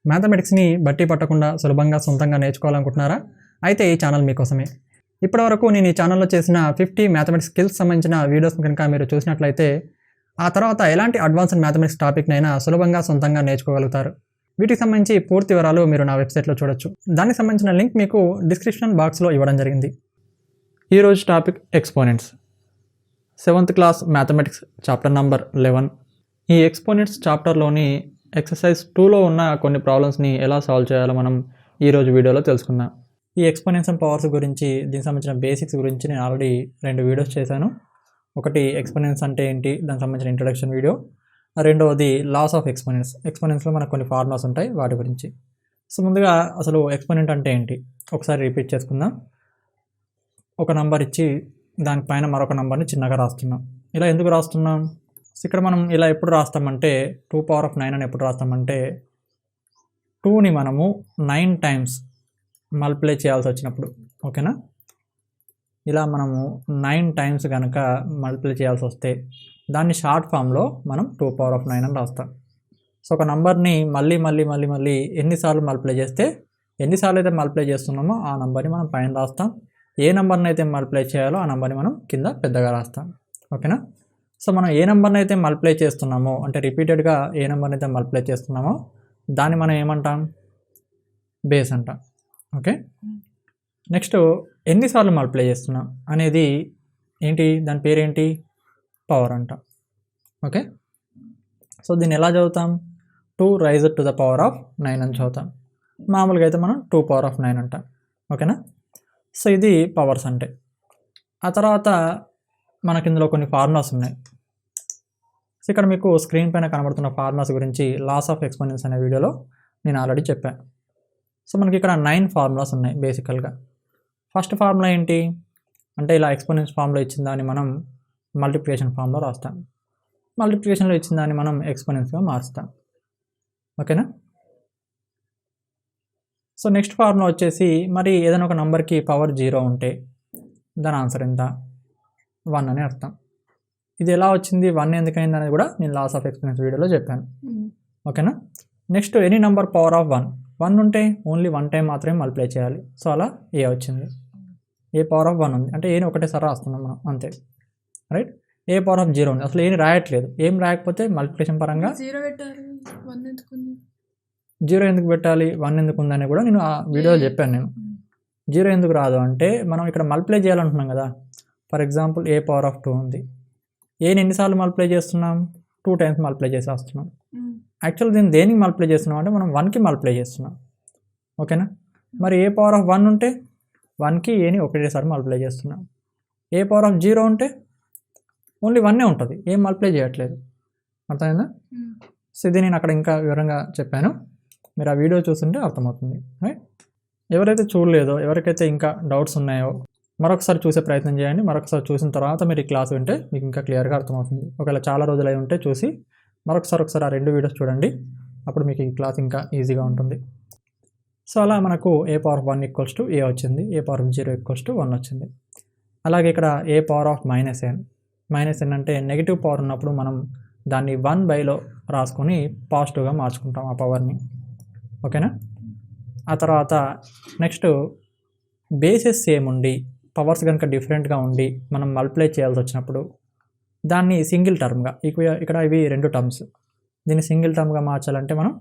మ్యాథమెటిక్స్ని బట్టి పట్టకుండా సులభంగా సొంతంగా నేర్చుకోవాలనుకుంటున్నారా? అయితే ఈ ఛానల్ మీకోసమే. ఇప్పటివరకు నేను ఈ ఛానల్లో చేసిన 50 మ్యాథమెటిక్స్ స్కిల్స్ సంబంధించిన వీడియోస్ కనుక మీరు చూసినట్లయితే ఆ తర్వాత ఎలాంటి అడ్వాన్స్డ్ మ్యాథమెటిక్స్ టాపిక్నైనా సులభంగా సొంతంగా నేర్చుకోగలుగుతారు. వీటికి సంబంధించి పూర్తి వివరాలు మీరు నా వెబ్సైట్లో చూడొచ్చు. దానికి సంబంధించిన లింక్ మీకు డిస్క్రిప్షన్ బాక్స్లో ఇవ్వడం జరిగింది. ఈరోజు topic exponents. 7th class mathematics chapter number 11. ఈ ఎక్స్పోనెంట్స్ చాప్టర్లోని ఎక్సర్సైజ్ 2లో ఉన్న కొన్ని ప్రాబ్లమ్స్ని ఎలా సాల్వ్ చేయాలో మనం ఈరోజు వీడియోలో తెలుసుకుందాం. ఈ ఎక్స్పోనెంట్స్ అండ్ పవర్స్ గురించి, దీనికి సంబంధించిన బేసిక్స్ గురించి నేను ఆల్రెడీ 2 వీడియోస్ చేశాను. ఒకటి ఎక్స్పోనెంట్స్ అంటే ఏంటి, దానికి సంబంధించిన ఇంట్రడక్షన్ వీడియో. రెండవది లాస్ ఆఫ్ ఎక్స్పోనెంట్స్. ఎక్స్పోనెంట్స్లో మనకు కొన్ని ఫార్ములాస్ ఉంటాయి, వాటి గురించి. సో ముందుగా అసలు ఎక్స్పోనెంట్ అంటే ఏంటి ఒకసారి రిపీట్ చేసుకుందాం. ఒక నంబర్ ఇచ్చి దానిపైన మరొక నంబర్ని చిన్నగా రాస్తున్నాం. ఇలా ఎందుకు రాస్తున్నాం? ఇక్కడ మనం ఇలా ఎప్పుడు రాస్తామంటే 2⁻9 అని ఎప్పుడు రాస్తామంటే 2ని మనము 9 టైమ్స్ మల్టిప్లై చేయాల్సి వచ్చినప్పుడు, ఓకేనా? ఇలా మనము 9 టైమ్స్ కనుక మల్టిప్లై చేయాల్సి వస్తే దాన్ని షార్ట్ ఫామ్లో మనం 2⁻9 అని రాస్తాం. సో ఒక నంబర్ని మళ్ళీ ఎన్నిసార్లు మల్టిప్లై చేస్తే, ఎన్నిసార్లు అయితే మల్టిప్లై చేస్తున్నామో ఆ నంబర్ని మనం పైన రాస్తాం. ఏ నెంబర్ని అయితే మల్టిప్లై చేయాలో ఆ నెంబర్ని మనం కింద పెద్దగా రాస్తాం, ఓకేనా? సో మనం ఏ నెంబర్ని అయితే మల్టిప్లై చేస్తున్నామో, అంటే రిపీటెడ్గా ఏ నెంబర్ని అయితే మల్టిప్లై చేస్తున్నామో దాన్ని మనం ఏమంటాం? బేస్ అంటాం, ఓకే? నెక్స్ట్ ఎన్నిసార్లు మల్టిప్లై చేస్తున్నాం అనేది ఏంటి, దాని పేరేంటి? పవర్ అంటాం, ఓకే? సో దీన్ని ఎలా చదువుతాం? 2 raised to the power of 9 అని చదువుతాం. మామూలుగా అయితే మనం 2⁻9 అంటాం, ఓకేనా? సో ఇది పవర్స్ అంటే. ఆ తర్వాత మనకి ఇందులో కొన్ని ఫార్ములాస్ ఉన్నాయి. సో ఇక్కడ మీకు స్క్రీన్ పైన కనబడుతున్న ఫార్ములాస్ గురించి లాస్ ఆఫ్ ఎక్స్పోనెంట్స్ అనే వీడియోలో నేను ఆల్రెడీ చెప్పాను. సో మనకి ఇక్కడ 9 ఫార్ములాస్ ఉన్నాయి బేసికల్గా. ఫస్ట్ ఫార్ములా ఏంటి అంటే, ఇలా ఎక్స్పోనెంట్స్ ఫార్ములా ఇచ్చిన దాన్ని మనం మల్టిప్లికేషన్ ఫార్ములా రాస్తాం. మల్టిప్లికేషన్లో ఇచ్చిన దాన్ని మనం ఎక్స్పోనెంట్స్గా మారుస్తాం, ఓకేనా? సో నెక్స్ట్ ఫార్ములా వచ్చేసి, మరి ఏదైనా ఒక నెంబర్కి పవర్ 0 ఉంటే దాని ఆన్సర్ ఎంత? 1 అని అర్థం. ఇది ఎలా వచ్చింది, 1 ఎందుకైంది అనేది కూడా నేను లాస్ ఆఫ్ ఎక్స్పోనెంట్స్ వీడియోలో చెప్పాను, ఓకేనా? Next any number power of 1 ఉంటే ఓన్లీ 1 టైం మాత్రమే మల్టిప్లై చేయాలి. సో అలా ఏ వచ్చింది. ఏ పవర్ ఆఫ్ 1 ఉంది అంటే ఏని ఒకటేసారి రాస్తున్నాం మనం, అంతే, రైట్? ఏ పవర్ ఆఫ్ 0 ఉంది, అసలు ఏం రాయట్లేదు. ఏం రాయకపోతే మల్టిప్లికేషన్ పరంగా 0 ఎందుకు పెట్టాలి, 1 ఎందుకు ఉందని కూడా నేను ఆ వీడియోలో చెప్పాను. నేను 0 ఎందుకు రాదు అంటే, మనం ఇక్కడ మల్టిప్లై చేయాలంటున్నాం కదా. For example A power of 2 ఉంది. ఏని ఎన్నిసార్లు మల్టిప్లై చేస్తున్నాం? 2 టైమ్స్ మల్టిప్లై చేసేస్తున్నాం. యాక్చువల్ దీన్ని దేనికి మల్టిప్లై చేస్తున్నాం అంటే మనం 1కి మల్టిప్లై చేస్తున్నాం, ఓకేనా? మరి ఏ పవర్ ఆఫ్ 1 ఉంటే 1కి ఏని ఒకటేసారి మల్టిప్లై చేస్తున్నాం. ఏ పవర్ ఆఫ్ 0 ఉంటే ఓన్లీ 1 ఉంటుంది, ఏం మల్టిప్లై చేయట్లేదు. అర్థమైందా? సో ఇది నేను అక్కడ ఇంకా వివరంగా చెప్పాను, మీరు ఆ వీడియో చూస్తుంటే అర్థమవుతుంది, రైట్? ఎవరైతే చూడలేదో, ఎవరికైతే ఇంకా డౌట్స్ ఉన్నాయో మరొకసారి చూసే ప్రయత్నం చేయండి. మరొకసారి చూసిన తర్వాత మీరు ఈ క్లాస్ వింటే మీకు ఇంకా క్లియర్గా అర్థమవుతుంది. ఒకవేళ చాలా రోజులు అయి ఉంటే చూసి ఒకసారి ఆ 2 వీడియోస్ చూడండి, అప్పుడు మీకు ఈ క్లాస్ ఇంకా ఈజీగా ఉంటుంది. సో అలా మనకు ఏ పవర్ ఆఫ్ 1 ఈక్వల్స్ టు ఏ వచ్చింది, ఏ పవర్ ఆఫ్ 0 ఈక్వల్స్ టు 1 వచ్చింది. అలాగే ఇక్కడ ఏ పవర్ ఆఫ్ -n అంటే నెగిటివ్ పవర్ ఉన్నప్పుడు మనం దాన్ని 1/లో రాసుకొని పాజిటివ్గా మార్చుకుంటాం ఆ పవర్ని, ఓకేనా? ఆ తర్వాత నెక్స్ట్ బేసెస్ సేమ్ ఉండి పవర్స్ కనుక డిఫరెంట్గా ఉండి మనం మల్టిప్లై చేయాల్సి వచ్చినప్పుడు దాన్ని సింగిల్ టర్మ్గా, ఇక్కడ ఇవి 2 టర్మ్స్, దీన్ని సింగిల్ టర్మ్గా మార్చాలంటే మనం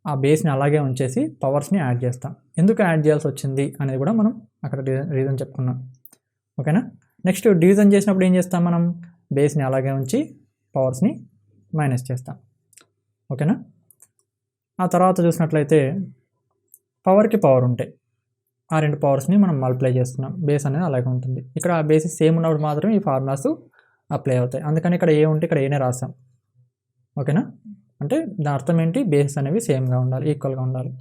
ఆ బేస్ని అలాగే ఉంచేసి పవర్స్ని యాడ్ చేస్తాం. ఎందుకు యాడ్ చేయాల్సి వచ్చింది అనేది కూడా మనం అక్కడ రీజన్ చెప్పుకున్నాం, ఓకేనా? నెక్స్ట్ డివిజన్ చేసినప్పుడు ఏం చేస్తాం, మనం బేస్ని అలాగే ఉంచి పవర్స్ని మైనస్ చేస్తాం, ఓకేనా? ఆ తర్వాత చూసినట్లయితే పవర్కి పవర్ ఉంటే ఆ 2 పవర్స్ని మనం మల్టిప్లై చేస్తున్నాం, బేస్ అనేది అలాగే ఉంటుంది. ఇక్కడ ఆ బేసిస్ సేమ్ ఉన్నప్పుడు మాత్రమే ఈ ఫార్ములాస్ అప్లై అవుతాయి. అందుకని ఇక్కడ ఏ ఉంటే ఇక్కడ ఏనే రాసాం, ఓకేనా? అంటే దాని అర్థం ఏంటి, బేసెస్ అనేవి సేమ్గా ఉండాలి, ఈక్వల్గా ఉండాలి.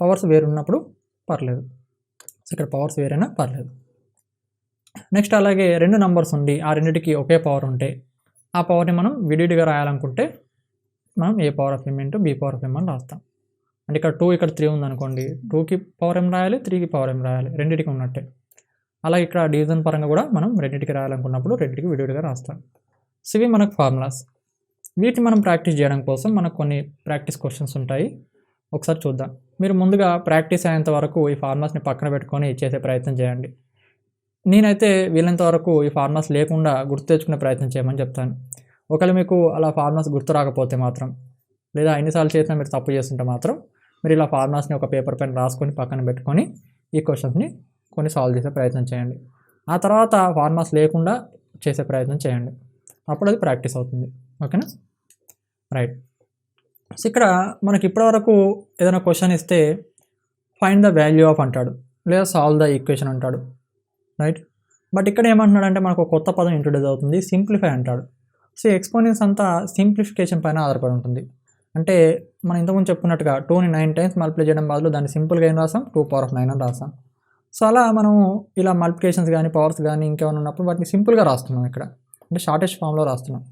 పవర్స్ వేరు ఉన్నప్పుడు పర్లేదు, ఇక్కడ పవర్స్ వేరైనా పర్లేదు. నెక్స్ట్ అలాగే 2 నెంబర్స్ ఉండి ఆ రెండింటికి ఒకే పవర్ ఉంటే ఆ పవర్ని మనం విడివిడిగా రాయాలనుకుంటే మనం A power of m into b power of m అని రాస్తాం. అంటే ఇక్కడ 2 ఇక్కడ 3 ఉందనుకోండి, 2కి పవర్ m రాయాలి, 3కి పవర్ m రాయాలి, రెండింటికి ఉన్నట్టే. అలాగే ఇక్కడ డివిజన్ పరంగా కూడా మనం రెండింటికి రాయాలనుకున్నప్పుడు రెండింటికి విడివిడిగా రాస్తాం. సో ఇవి మనకు ఫార్ములాస్. వీటిని మనం ప్రాక్టీస్ చేయడం కోసం మనకు కొన్ని ప్రాక్టీస్ క్వశ్చన్స్ ఉంటాయి. ఒకసారి చూద్దాం. మీరు ముందుగా ప్రాక్టీస్ అయ్యేంత వరకు ఈ ఫార్ములాస్ని పక్కన పెట్టుకొని చేసే ప్రయత్నం చేయండి. నేనైతే వీలైనంత వరకు ఈ ఫార్ములాస్ లేకుండా గుర్తు తెచ్చుకునే ప్రయత్నం చేయమని చెప్తాను. ఒకవేళ మీకు అలా ఫార్ములాస్ గుర్తు రాకపోతే మాత్రం, లేదా ఎన్నిసార్లు చేసినా మీరు తప్పు చేస్తుంటే మాత్రం మీరు ఇలా ఫార్ములాస్ని ఒక పేపర్ పైన రాసుకొని పక్కన పెట్టుకొని ఈ క్వశ్చన్స్ని కొన్ని సాల్వ్ చేసే ప్రయత్నం చేయండి. ఆ తర్వాత ఫార్ములాస్ లేకుండా చేసే ప్రయత్నం చేయండి. అప్పుడు అది ప్రాక్టీస్ అవుతుంది. ఓకేనా? రైట్. సో ఇక్కడ మనకి ఇప్పటివరకు ఏదైనా క్వశ్చన్ ఇస్తే ఫైండ్ ద వాల్యూ ఆఫ్ అంటాడు, లేదా సాల్వ్ ద ఈక్వేషన్ అంటాడు. రైట్. బట్ ఇక్కడ ఏమంటున్నాడు అంటే మనకు కొత్త పదం ఇంట్రొడ్యూస్ అవుతుంది, సింప్లిఫై అంటాడు. సో ఎక్స్పోనెన్స్ అంతా సింప్లిఫికేషన్ పైన ఆధారపడి ఉంటుంది. అంటే మనం ఇంతకుముందు చెప్పుకున్నట్టుగా 2ని 9 టైమ్స్ మల్టిప్లై చేయడం బదులు దాన్ని సింపుల్గా ఏం రాసాం, 2^9 అని రాసాం. సో అలా మనము ఇలా మల్టిప్లికేషన్స్ కానీ పవర్స్ కానీ ఇంకేమైనా ఉన్నప్పుడు వాటిని సింపుల్గా రాస్తున్నాం. ఇక్కడ అంటే షార్టెస్ట్ ఫామ్లో రాస్తున్నాం.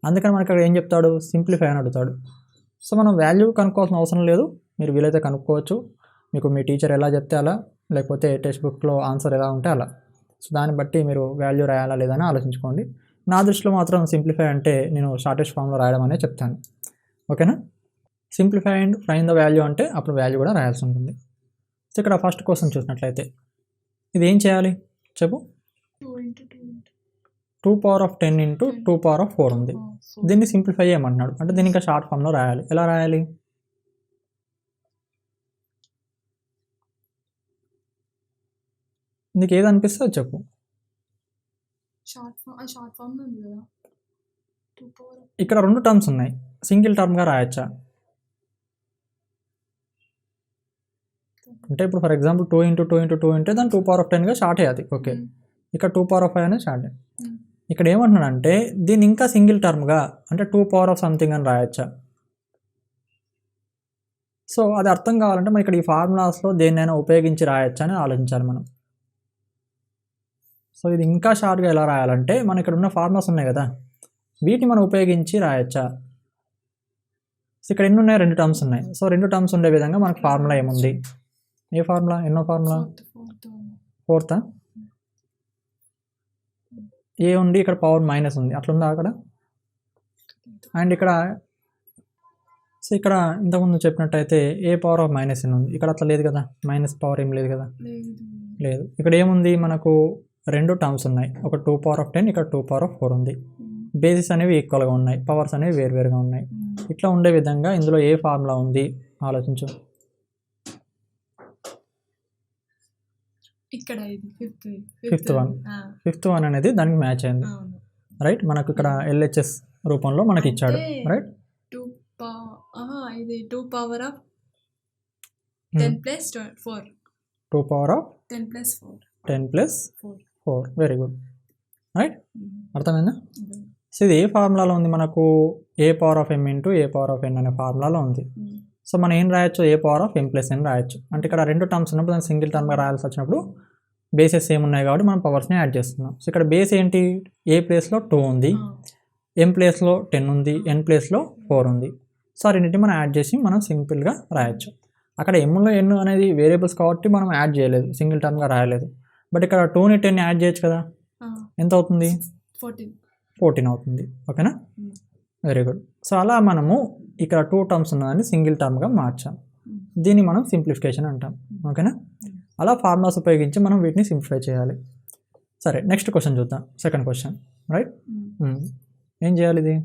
అందుకని మనకి ఇక్కడ ఏం చెప్తాడు, సింప్లిఫై అని అడుగుతాడు. సో మనం వాల్యూ కనుక్కోవాల్సిన అవసరం లేదు, మీరు వీలైతే కనుక్కోవచ్చు. మీకు మీ టీచర్ ఎలా చెప్తే అలా, లేకపోతే టెక్స్ట్ బుక్లో ఆన్సర్ ఎలా ఉంటే అలా. సో దాన్ని బట్టి మీరు వాల్యూ రాయాలా లేదా అని ఆలోచించుకోండి. నా దృష్టిలో మాత్రం సింప్లిఫై అంటే నేను షార్టెస్ట్ ఫామ్లో రాయడం అనేది చెప్తాను. ఓకేనా? Simplify and find the value అంటే అప్పుడు వాల్యూ కూడా రాయాల్సి ఉంటుంది. సో ఇక్కడ ఫస్ట్ క్వశ్చన్ చూసినట్లయితే ఇది ఏం చేయాలి చెప్పు. 2^10 into 2^4 ఉంది. దీన్ని సింప్లిఫై చేయమంటున్నాడు. అంటే దీన్ని ఇంకా షార్ట్ ఫామ్లో రాయాలి. ఎలా రాయాలి? నీకు ఏది అనిపిస్తే చెప్పు. ఇక్కడ 2 టర్మ్స్ ఉన్నాయి, సింగిల్ టర్మ్గా రాయచ్చా? అంటే ఇప్పుడు ఫర్ ఎగ్జాంపుల్ 2 into 2 into 2 అంటే దాన్ని 2^10గా షార్ట్ అయ్యాది. ఓకే, ఇక్కడ 2^5 అనేది షార్ట్. ఇక్కడ ఏమంటున్నాడంటే దీన్ని ఇంకా సింగిల్ టర్మ్గా అంటే 2^something అని రాయచ్చా? సో అది అర్థం కావాలంటే మనం ఇక్కడ ఈ ఫార్ములాస్లో దేన్నైనా ఉపయోగించి రాయచ్చా అని ఆలోచించాలి మనం. సో ఇది ఇంకా షార్ట్గా ఎలా రాయాలంటే మన ఇక్కడ ఉన్న ఫార్ములాస్ ఉన్నాయి కదా, వీటిని మనం ఉపయోగించి రాయచ్చా? సో ఇక్కడ ఎన్ని ఉన్నాయి, 2 టర్మ్స్ ఉన్నాయి. సో 2 టర్మ్స్ ఉండే విధంగా మనకు ఫార్ములా ఏముంది? ఏ ఫార్ములా, ఎన్నో ఫార్ములా? 4th. ఏ ఉంది, ఇక్కడ పవర్ మైనస్ ఉంది, అట్లుందా అక్కడ? అండ్ ఇక్కడ సో ఇక్కడ ఇంతకుముందు చెప్పినట్టయితే a⁻−n ఉంది, ఇక్కడ అట్లా లేదు కదా, మైనస్ పవర్ ఏం లేదు కదా, లేదు. ఇక్కడ ఏముంది, మనకు 2 టర్మ్స్ ఉన్నాయి, ఒక 2^10, ఇక్కడ 2^4 ఉంది. బేసిస్ అనేవి ఈక్వల్గా ఉన్నాయి, పవర్స్ అనేవి వేరువేరుగా ఉన్నాయి. ఇట్లా ఉండే విధంగా ఇందులో ఏ ఫార్ములా ఉంది ఆలోచించు. ఇక్కడ ఫిఫ్త్ వన్ అనేది దానికి మ్యాచ్ అయింది. రైట్. మనకు ఇక్కడ LHS రూపంలో మనకి ఇచ్చాడు. రైట్. 2^10+4 very good. రైట్, అర్థమైందా? సో ఇది ఏ ఫార్ములాలో ఉంది, మనకు a⁻m into a⁻n అనే ఫార్ములాలో ఉంది. సో మనం ఏం రాయొచ్చు, a⁻m+n రాయొచ్చు. అంటే ఇక్కడ 2 టర్మ్స్ ఉన్నప్పుడు దాన్ని సింగిల్ టర్మ్గా రాయాల్సి వచ్చినప్పుడు బేసెస్ ఏమున్నాయి కాబట్టి మనం పవర్స్ని యాడ్ చేస్తున్నాం. సో ఇక్కడ బేస్ ఏంటి, ఏ ప్లేస్లో 2 ఉంది, m ప్లేస్లో 10 ఉంది, n ప్లేస్లో 4 ఉంది. సో రెండింటిని మనం యాడ్ చేసి మనం సింపుల్గా రాయొచ్చు. అక్కడ ఎమ్లో n అనేది వేరియబుల్స్ కాబట్టి మనం యాడ్ చేయలేదు, సింగిల్ టర్మ్గా రాయలేదు. బట్ ఇక్కడ 2ని 10 యాడ్ చేయొచ్చు కదా, ఎంత అవుతుంది, 14 అవుతుంది. ఓకేనా, వెరీ గుడ్. సో అలా మనము ఇక్కడ 2 టర్మ్స్ ఉన్నదాన్ని సింగిల్ టర్మ్గా మార్చాం. దీన్ని మనం సింప్లిఫికేషన్ అంటాం. ఓకేనా, అలా ఫార్ములాస్ ఉపయోగించి మనం వీటిని సింప్లిఫై చేయాలి. సరే, నెక్స్ట్ క్వశ్చన్ చూద్దాం. Second question. రైట్, ఏం చేయాలి ఇది,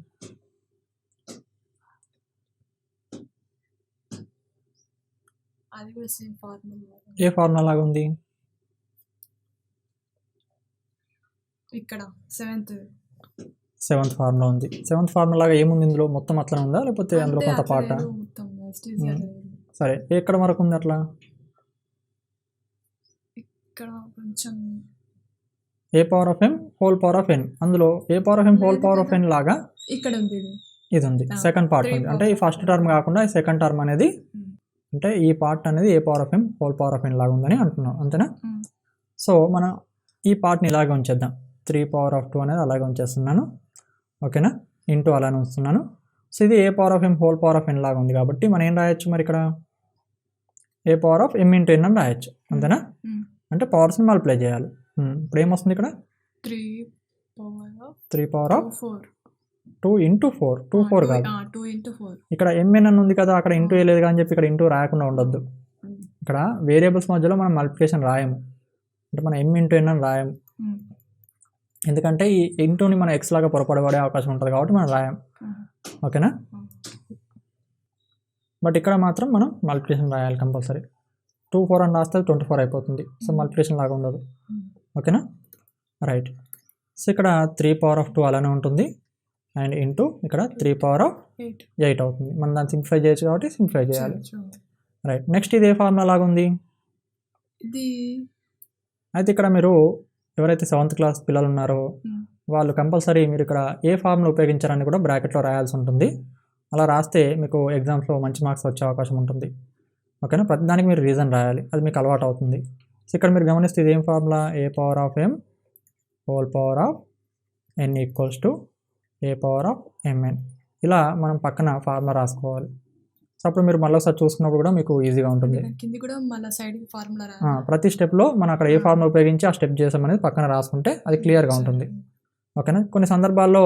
ఏ ఫార్ములా లాగా ఉంది, ఇక్కడ 7th ఫార్ములా ఉంది. 7th ఫార్ములా లాగా ఏముంది ఇందులో, మొత్తం అట్లా ఉందా లేకపోతే అందులో కొంత పాట? సరే, ఎక్కడ వరకు ఉంది అట్లా, ఇక్కడ కొంచెం a⁻m⁻n, అందులో a⁻m⁻n లాగా ఇక్కడ ఉంది, ఇది ఉంది, సెకండ్ పార్ట్ ఉంది. అంటే ఈ ఫస్ట్ టర్మ్ కాకుండా ఈ సెకండ్ టర్మ్ అనేది, అంటే ఈ పార్ట్ అనేది a⁻m⁻n లాగా ఉందని అంటున్నాం, అంతేనా? సో మనం ఈ పార్ట్ని ఇలాగే ఉంచేద్దాం, 3^2 అనేది అలాగే ఉంచేస్తున్నాను. ఓకేనా, ఇంటూ అలానే ఉంచుతున్నాను. సో ఇది a⁻m⁻n లాగా ఉంది కాబట్టి మనం ఏం రాయొచ్చు, మరి ఇక్కడ a⁻m into n అని రాయొచ్చు, అంతేనా? అంటే పవర్స్ని మల్టిప్లై చేయాలి. ఇప్పుడు ఏమొస్తుంది ఇక్కడ, 3^4 2 ఇంటూ 4 2 4 కాదు, 2 into 4. ఇక్కడ ఎంఎన్ అని ఉంది కదా, అక్కడ ఇంటూ వేయలేదు కానీ చెప్పి ఇక్కడ ఇంటూ రాయకుండా ఉండొద్దు. ఇక్కడ వేరియబుల్స్ మధ్యలో మనం మల్టిప్లికేషన్ రాయము, అంటే మనం ఎం ఇంటూ ఎన్ అని రాయము, ఎందుకంటే ఈ ఇంటూని మనం ఎక్స్ లాగా పొరపడబడే అవకాశం ఉంటుంది కాబట్టి మనం రాయం. ఓకేనా? బట్ ఇక్కడ మాత్రం మనం మల్టిప్లికేషన్ రాయాలి కంపల్సరీ. 2 4 అని రాస్తే 24 అయిపోతుంది. సో మల్టిప్లికేషన్ లాగా ఉండదు. ఓకేనా? రైట్. సో ఇక్కడ 3 power of 2 అలానే ఉంటుంది, అండ్ ఇంటూ ఇక్కడ 3 power of 8 అవుతుంది. మనం దాన్ని సింప్లిఫై చేయొచ్చు కాబట్టి సింప్లిఫై చేయాలి. రైట్. నెక్స్ట్ ఇది ఏ ఫార్ములా లాగా ఉంది? ఇది అయితే ఇక్కడ మీరు ఎవరైతే 7th క్లాస్ పిల్లలు ఉన్నారో వాళ్ళు కంపల్సరీ మీరు ఇక్కడ ఏ ఫార్ములా ఉపయోగించారని కూడా బ్రాకెట్లో రాయాల్సి ఉంటుంది. అలా రాస్తే మీకు ఎగ్జామ్స్లో మంచి మార్క్స్ వచ్చే అవకాశం ఉంటుంది. ఓకేనా? ప్రతిదానికి మీరు రీజన్ రాయాలి, అది మీకు అలవాటు అవుతుంది. సో ఇక్కడ మీరు గమనిస్తే ఇది ఏం formula? A power of M whole power of N equals to A power of m n. ఇలా మనం పక్కన ఫార్ములా రాసుకోవాలి. సో అప్పుడు మీరు మళ్ళీ ఒకసారి చూసుకున్నప్పుడు కూడా మీకు ఈజీగా ఉంటుంది. కింది కూడా మళ్ళీ సైడ్ ఫార్ములా ప్రతి స్టెప్లో మనం అక్కడ ఏ ఫార్ములా ఉపయోగించి ఆ స్టెప్ చేసామనేది పక్కన రాసుకుంటే అది క్లియర్గా ఉంటుంది. ఓకేనా? కొన్ని సందర్భాల్లో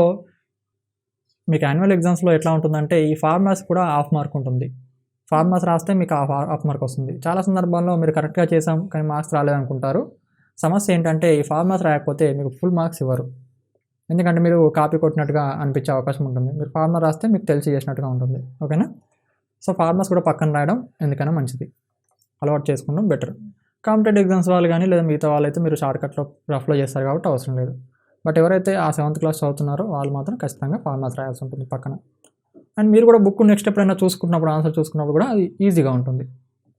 మీకు యాన్యువల్ ఎగ్జామ్స్లో ఎట్లా ఉంటుందంటే ఈ ఫార్ములాస్ కూడా హాఫ్ మార్క్ ఉంటుంది. ఫార్ములాస్ రాస్తే మీకు హాఫ్ మార్క్ వస్తుంది. చాలా సందర్భాల్లో మీరు కరెక్ట్గా చేసాం కానీ మార్క్స్ రాలేదనుకుంటారు. సమస్య ఏంటంటే ఈ ఫార్ములాస్ రాయకపోతే మీకు ఫుల్ మార్క్స్ ఇవ్వరు, ఎందుకంటే మీరు కాపీ కొట్టినట్టుగా అనిపించే అవకాశం ఉంటుంది. మీరు ఫార్ములా రాస్తే మీకు తెలిసి చేసినట్టుగా ఉంటుంది. ఓకేనా? సో ఫార్ములాస్ కూడా పక్కన రాయడం ఎందుకైనా మంచిది, అలవాటు చేసుకోవడం బెటర్. కాంపిటేటివ్ ఎగ్జామ్స్ వాళ్ళు కానీ లేదా మిగతా వాళ్ళు అయితే మీరు షార్ట్కట్లో రఫ్లో చేస్తారు కాబట్టి అవసరం లేదు. బట్ ఎవరైతే ఆ 7th క్లాస్ చదువుతున్నారో వాళ్ళు మాత్రం ఖచ్చితంగా ఫార్ములాస్ రాయాల్సి ఉంటుంది పక్కన. అండ్ మీరు కూడా బుక్ నెక్స్ట్ ఎప్పుడైనా చూసుకున్నప్పుడు ఆన్సర్ చూసుకున్నప్పుడు కూడా అది ఈజీగా ఉంటుంది.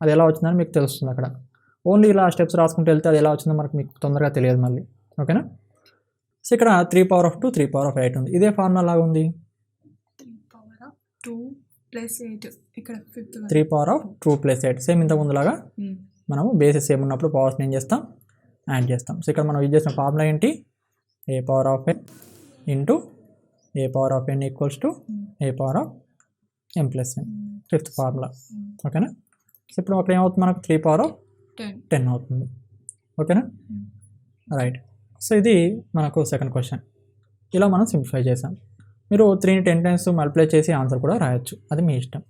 అది ఎలా వచ్చిందని మీకు తెలుస్తుంది. అక్కడ ఓన్లీ ఇలా స్టెప్స్ రాసుకుంటూ వెళ్తే అది ఎలా వచ్చిందో మీకు తొందరగా తెలియదు మళ్ళీ. ఓకేనా? సో ఇక్కడ 3 power of 2 3 power of 8 ఉంది. ఇదే ఫార్ములా లాగా ఉంది. 3 power of 2 plus 8 ఇక్కడ 5th 3 power of 2 plus 8 same ఇంతకు ముందులాగా మనము బేసిస్ సేమ్ ఉన్నప్పుడు పవర్స్ ఏం చేస్తాం? యాడ్ చేస్తాం. సో ఇక్కడ మనం యూజ్ చేసిన ఫార్ములా ఏంటి? A power of N into A power of N equals to A power of M plus N, 5th formula. ఓకేనా? సో ఇప్పుడు అక్కడ ఏమవుతుంది? మనకు 3 power of 10 అవుతుంది. ఓకేనా? రైట్. సో ఇది మనకు సెకండ్ క్వశ్చన్. ఇలా మనం సింప్లిఫై చేసాం. మీరు 3ని 10 times మల్టిప్లై చేసి ఆన్సర్ కూడా రాయొచ్చు, అది మీ ఇష్టం.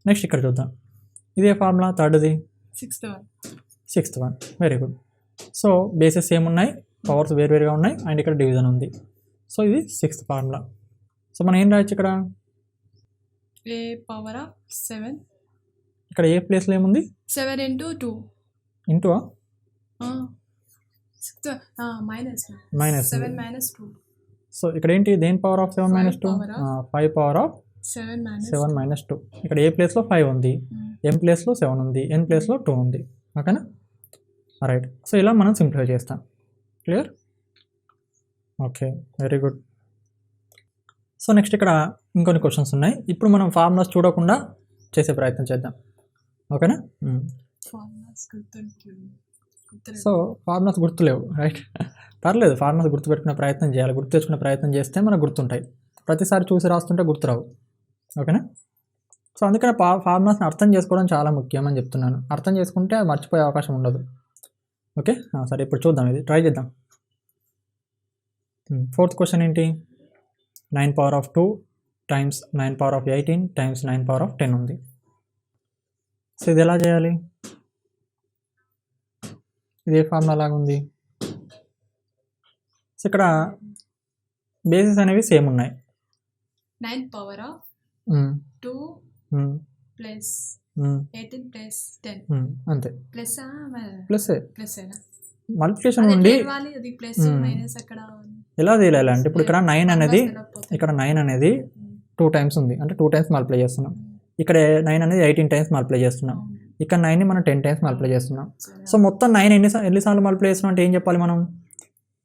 నెక్స్ట్ ఇక్కడ చూద్దాం. ఇదే ఫార్ములా థర్డ్ది 6th one. Very good. So bases ఏమున్నాయి? పవర్స్ వేరువేరుగా ఉన్నాయి అండ్ ఇక్కడ డివిజన్ ఉంది. సో ఇది 6th ఫార్ములా. సో మనం ఏం రాయొచ్చు ఇక్కడ? ఏ పవర్ ఆఫ్ 7 ఇక్కడ ఏ ప్లేస్లో ఏముంది? 7 into 2 into minus 7 minus 2. So ఇక్కడ ఏంటి? దేని power of 7 minus 2? 5 power of 7 minus 2. ఇక్కడ ఏ ప్లేస్లో 5 ఉంది, ఎం ప్లేస్లో 7 ఉంది, ఎన్ ప్లేస్లో 2 ఉంది. ఓకేనా? రైట్. సో ఇలా మనం సింప్లిఫై చేస్తాం. Clear? Okay, very good. So next ఇక్కడ ఇంకొన్ని క్వశ్చన్స్ ఉన్నాయి. ఇప్పుడు మనం ఫార్ములాస్ చూడకుండా చేసే ప్రయత్నం చేద్దాం. ఓకేనా? సో ఫార్ములాస్ గుర్తులేవు, రైట్? పర్లేదు, ఫార్ములాస్ గుర్తుపెట్టుకునే ప్రయత్నం చేయాలి. గుర్తు తెచ్చుకునే ప్రయత్నం చేస్తే మనకు గుర్తుంటాయి. ప్రతిసారి చూసి రాస్తుంటే గుర్తురావు. ఓకేనా? సో అందుకని ఫార్ములాస్ని అర్థం చేసుకోవడం చాలా ముఖ్యం అని చెప్తున్నాను. అర్థం చేసుకుంటే అది మర్చిపోయే అవకాశం ఉండదు. ఓకే, సరే ఇప్పుడు చూద్దాం, ఇది ట్రై చేద్దాం. 4th క్వశ్చన్ ఏంటి? 9 power of 2 times 9 power of 18 times 9 power of 10 ఉంది. సో ఇది ఎలా చేయాలి? ఇదే ఫార్ములా లాగా ఉంది. సో ఇక్కడ బేసిస్ అనేవి సేమ్ ఉన్నాయి. 9 power of 2 plus 18 plus 10 అంతే. ప్లస్ మల్టిప్లికేషన్ నుండి ఎలా తెలియాలి అంటే ఇప్పుడు ఇక్కడ 9 అనేది 2 times ఉంది, అంటే 2 times మల్టిప్లై చేస్తున్నాం. ఇక్కడ 9 అనేది 18 times మల్టిప్లై చేస్తున్నాం. ఇక్కడ 9ని మనం 10 times మల్టిప్లై చేస్తున్నాం. సో మొత్తం 9 ఎన్నిసార్లు మల్టిప్లై చేస్తున్నాం అంటే ఏం చెప్పాలి మనం?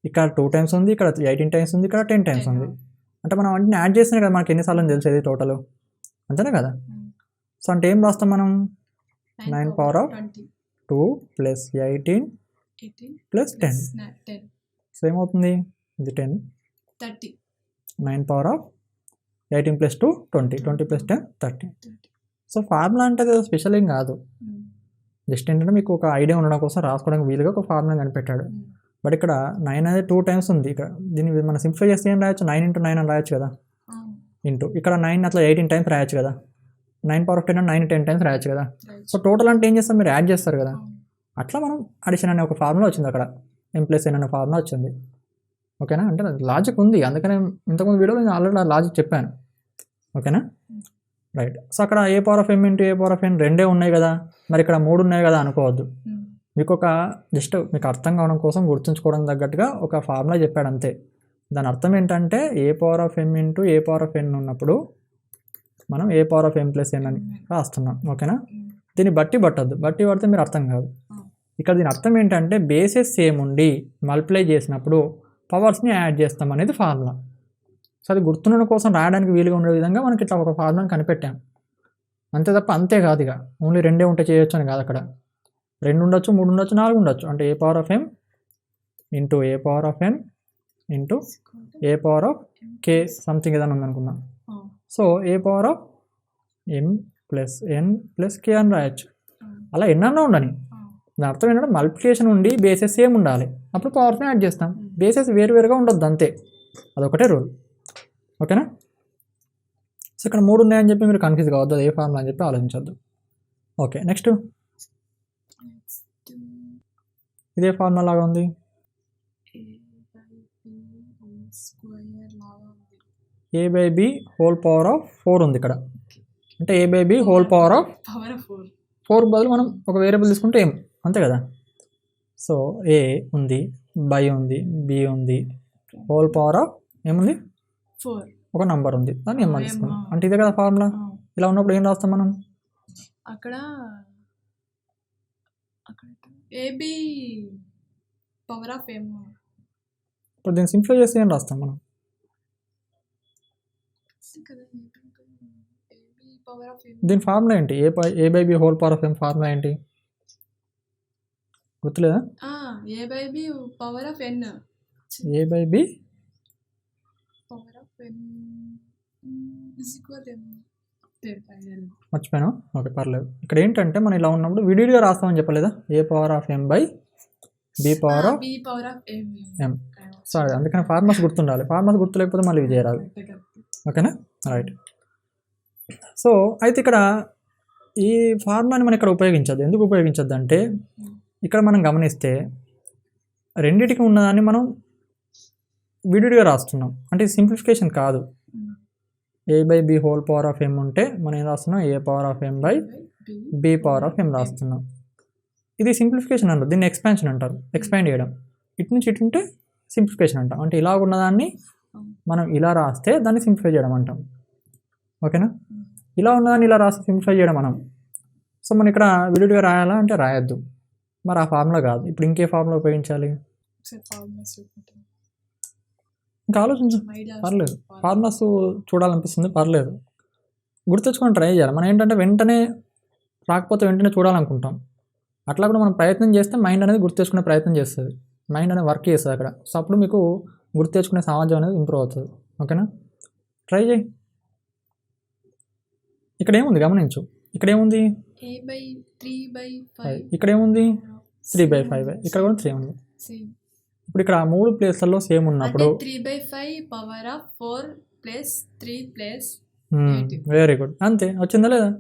ఇక్కడ 2 times ఉంది, ఇక్కడ 18 times ఉంది, ఇక్కడ 10 times ఉంది. అంటే మనం అన్ని యాడ్ చేసినా కదా మనకి ఎన్నిసార్లు అని తెలిసేది టోటల్, అంతేనా కదా? సో అంటే ఏం రాస్తాం మనం? 9 power of 2 plus 18 plus 10. So ఏమవుతుంది? ఇది 10, 9 power of 18 plus 2 20, 20 plus 10 30. So formula అంటే స్పెషల్ ఏం కాదు, జస్ట్ ఏంటంటే మీకు ఒక ఐడియా ఉండడం కోసం రాసుకోవడానికి వీలుగా ఒక ఫార్ములా కనిపెట్టాడు. బట్ ఇక్కడ 9 అనేది 2 టైమ్స్ ఉంది. ఇక్కడ దీన్ని మనం సింప్లిఫై చేస్తే ఏం రాయొచ్చు, 9 × 9 అని రాయొచ్చు కదా, ఇంటూ ఇక్కడ 9 అట్లా 18 టైమ్స్ రాయొచ్చు కదా, 9 పవర్ ఆఫ్ 10 9 10 టైమ్స్ రాయొచ్చు కదా. సో టోటల్ అంటే ఏం చేస్తాం, మీరు యాడ్ చేస్తారు కదా. అట్లా మనం అడిషన్ అనే ఒక ఫార్ములా వచ్చింది అక్కడ, M+N అనే ఫార్ములా వచ్చింది. ఓకేనా, అంటే లాజిక్ ఉంది, అందుకనే ఇంతకుముందు వీడియోలో నేను ఆల్రెడీ లాజిక్ చెప్పాను. ఓకేనా, రైట్. సో అక్కడ A power of M into A power of N రెండే ఉన్నాయి కదా, మరి ఇక్కడ 3 ఉన్నాయి కదా అనుకోవద్దు. మీకు ఒక జస్ట్ మీకు అర్థం కావడం కోసం గుర్తుంచుకోవడం తగ్గట్టుగా ఒక ఫార్ములా చెప్పాడు అంతే. దాని అర్థం ఏంటంటే A power of M into A power of N ఉన్నప్పుడు మనం A పవర్ ఆఫ్ M+N అని రాస్తున్నాం. ఓకేనా, దీన్ని బట్టి పడితే మీరు అర్థం కాదు. ఇక్కడ దీని అర్థం ఏంటంటే బేసెస్ సేమ్ ఉండి మల్టిప్లై చేసినప్పుడు పవర్స్ని యాడ్ చేస్తాం అనేది ఫార్ములా. సో అది గుర్తుండడం కోసం రాయడానికి వీలుగా ఉండే విధంగా మనకి ఇట్లా ఒక ఫార్ములాని కనిపెట్టాం అంతే తప్ప, అంతే కాదు. ఇక ఓన్లీ రెండే ఉంటే చేయొచ్చు అని కాదు, అక్కడ 2 ఉండొచ్చు, 3 ఉండొచ్చు, 4 ఉండొచ్చు. అంటే A power of M into A power of N into A power of K something ఏదైనా ఉందనుకుందాం. So A power of M+N+K అని రాయొచ్చు. అలా ఎన్నన్నా ఉండని, దాని అర్థం ఏంటంటే మల్టిప్లికేషన్ ఉండి బేసెస్ సేమ్ ఉండాలి, అప్పుడు పవర్స్ని యాడ్ చేస్తాం. బేసెస్ వేరువేరుగా ఉండొద్దు అంతే, అదొకటే రూల్. ఓకేనా, సో ఇక్కడ 3 ఉన్నాయని చెప్పి మీరు కన్ఫ్యూజ్ కావద్దు, అది ఏ ఫార్ములా అని చెప్పి ఆలోచించద్దు. ఓకే, నెక్స్ట్ ఇదే ఫార్ములా లాగా ఉంది. A/B హోల్ పవర్ ఆఫ్ 4 ఉంది ఇక్కడ, అంటే A/B హోల్ పవర్ ఆఫ్ 4 బదులు మనం ఒక వేరియబుల్ తీసుకుంటే ఏం అంతే కదా. సో A ఉంది, బై ఉంది, B ఉంది, హోల్ పవర్ ఆఫ్ ఏముంది 4, ఒక నంబర్ ఉంది, దాన్ని ఏమని తీసుకున్నాం అంటే ఇదే కదా ఫార్ములా. ఇలా ఉన్నప్పుడు ఏం రాస్తాం మనం, అక్కడ AB పవర్ ఆఫ్ M. ఇప్పుడు దీన్ని సింప్లిఫై చేస్తే ఏం రాస్తాం మనం, దీని ఫార్ములా ఏంటి, A/B whole power of M formula ఏంటి గుర్తులేదా, A/B power of N, A/B power of N మర్చిపోయాను. ఓకే పర్లేదు. ఇక్కడ ఏంటంటే మనం ఇలా ఉన్నప్పుడు విడివిడిగా రాస్తామని చెప్పలేదా, A power of M by B power of M. Sorry, అందుకని ఫార్ములాస్ గుర్తుండాలి, ఫార్ములాస్ గుర్తు లేకపోతే మళ్ళీ ఇవి చేయరాదు. ఓకేనా, రైట్. సో అయితే ఇక్కడ ఈ ఫార్ములాని మనం ఇక్కడ ఉపయోగించద్దు. ఎందుకు ఉపయోగించద్దు అంటే ఇక్కడ మనం గమనిస్తే రెండిటికి ఉన్నదాన్ని మనం విడివిడిగా రాస్తున్నాం, అంటే సింప్లిఫికేషన్ కాదు. A/B whole power of M ఉంటే మనం ఏం రాస్తున్నాం, A power of M by B power of M రాస్తున్నాం. ఇది సింప్లిఫికేషన్ అంటారు, దీన్ని ఎక్స్పాన్షన్ అంటారు, ఎక్స్పాండ్ చేయడం. ఇటు నుంచి ఇటు ఉంటే సింప్లిఫికేషన్ అంటాం, అంటే ఇలా ఉన్నదాన్ని మనం ఇలా రాస్తే దాన్ని సింప్లిఫై చేయడం అంటాం. ఓకేనా, ఇలా ఉన్నదాన్ని ఇలా రాస్తే సింప్లిఫై చేయడం మనం. సో మనం ఇక్కడ విడివిడిగా రాయాలా అంటే రాయొద్దు, మరి ఆ ఫార్ములా కాదు. ఇప్పుడు ఇంకే ఫార్ములా ఉపయోగించాలి, ఇంకా ఆలోచించు, పర్లేదు. ఫార్ములాస్ చూడాలనిపిస్తుంది, పర్లేదు, గుర్తెచ్చుకొని ట్రై చేయాలి. మనం ఏంటంటే వెంటనే రాకపోతే వెంటనే చూడాలనుకుంటాం, అట్లా కూడా మనం ప్రయత్నం చేస్తే మైండ్ అనేది గుర్తెచ్చుకునే ప్రయత్నం చేస్తుంది, మైండ్ అనేది వర్క్ చేస్తుంది అక్కడ. సో అప్పుడు మీకు గుర్తెచ్చుకునే సామర్థ్యం అనేది ఇంప్రూవ్ అవుతుంది. ఓకేనా, ట్రై చేయి. ఇక్కడ ఏముంది గమనించు, ఇక్కడ ఏముంది ఇక్కడ ఏముంది 3/5, ఇక్కడ కూడా 3 ఉంది. ఇప్పుడు ఇక్కడ 3 ప్లేస్లలో సేమ్ ఉన్నప్పుడు 3/5 power of 4 plus 3 plus very good, అంతే వచ్చిందా లేదా.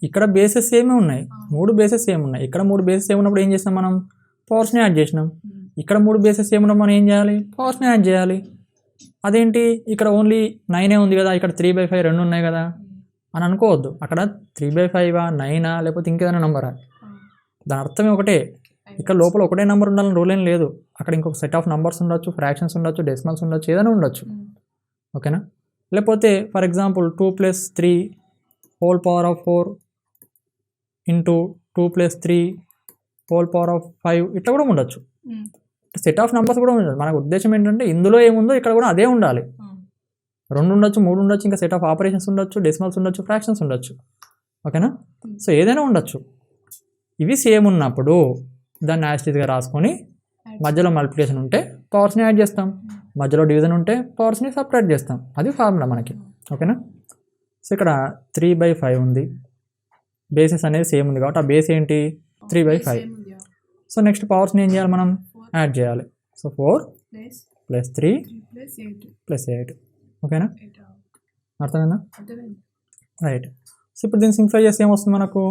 ఇక్కడ బేసెస్ సేమే ఉన్నాయి, 3 బేసెస్ సేమ్ ఉన్నాయి. ఇక్కడ 3 బేసెస్ సేమ్ ఉన్నప్పుడు ఏం చేస్తాం మనం, పవర్స్ని యాడ్ చేసినాం. ఇక్కడ 3 బేసెస్ సేమ్ ఉన్నప్పుడు మనం ఏం చేయాలి, పవర్స్ని యాడ్ చేయాలి. అదేంటి ఇక్కడ ఓన్లీ 9 ఉంది కదా, ఇక్కడ 3/5 రెండు ఉన్నాయి కదా అని అనుకోవద్దు. అక్కడ 3/5 9 లేకపోతే ఇంకేదైనా నెంబరా, దాని అర్థమే ఒకటే. ఇక్కడ లోపల ఒకటే నెంబర్ ఉండాలని రూల్ ఏం లేదు, అక్కడ ఇంకొక సెట్ ఆఫ్ నెంబర్స్ ఉండొచ్చు, ఫ్రాక్షన్స్ ఉండొచ్చు, డెసిమల్స్ ఉండొచ్చు, ఏదైనా ఉండొచ్చు. ఓకేనా, లేకపోతే for example 2 + 3 whole power of 4 into 2 + 3 whole power of 5 ఇట్లా కూడా ఉండొచ్చు. సెట్ ఆఫ్ నెంబర్స్ కూడా ఉండదు. మన ఉద్దేశం ఏంటంటే ఇందులో ఏముందో ఇక్కడ కూడా అదే ఉండాలి. 2 ఉండొచ్చు, 3 ఉండొచ్చు, ఇంకా సెట్ ఆఫ్ ఆపరేషన్స్ ఉండొచ్చు, డెసిమల్స్ ఉండొచ్చు, ఫ్రాక్షన్స్ ఉండొచ్చు. ఓకేనా, సో ఏదైనా ఉండొచ్చు. ఇవి సేమ్ ఉన్నప్పుడు దాన్ని యాస్టీజ్గా రాసుకొని మధ్యలో మల్టిప్లికేషన్ ఉంటే పవర్స్ని యాడ్ చేస్తాం, మధ్యలో డివిజన్ ఉంటే పవర్స్ని సపరేట్ చేస్తాం. అది ఫార్ములా మనకి. ఓకేనా, సో ఇక్కడ 3/5 ఉంది, బేసెస్ అనేది సేమ్ ఉంది కాబట్టి ఆ బేస్ ఏంటి 3/5. సో నెక్స్ట్ పవర్స్ని ఏం చేయాలి మనం, యాడ్ చేయాలి. So 4 plus plus 3 3 plus 8 plus 8. ఓకేనా? 8 అర్థమైందా? అర్థమైంది. రైట్. సో ఇప్పుడు దీన్ని సింప్లిఫై చేస్తే ఏమొస్తుంది మనకు?